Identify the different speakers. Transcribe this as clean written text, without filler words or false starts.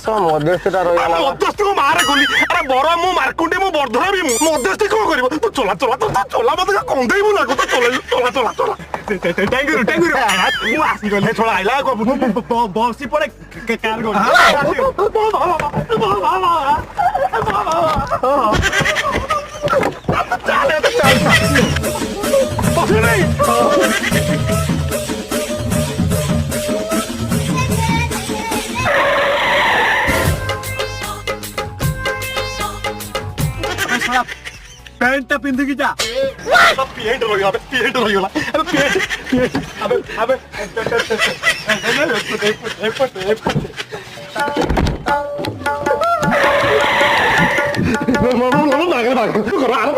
Speaker 1: सब मध्यस्थता रहिला
Speaker 2: मध्यस्थी को मारे गोली अरे बड़ मु मारकुंडी मु बर्धरा भी मध्यस्थी को करिवो तू चला चला तू चला मत कंदेई मु लागो तू चला चला चला थैंक यू मु आसी गले थोड़ा आइला को बसी पड़े कार गो चल बस नहीं पैंट पिंधिकी जा पेंट रहिला पेंट रहिला अबे पेंट अबे अबे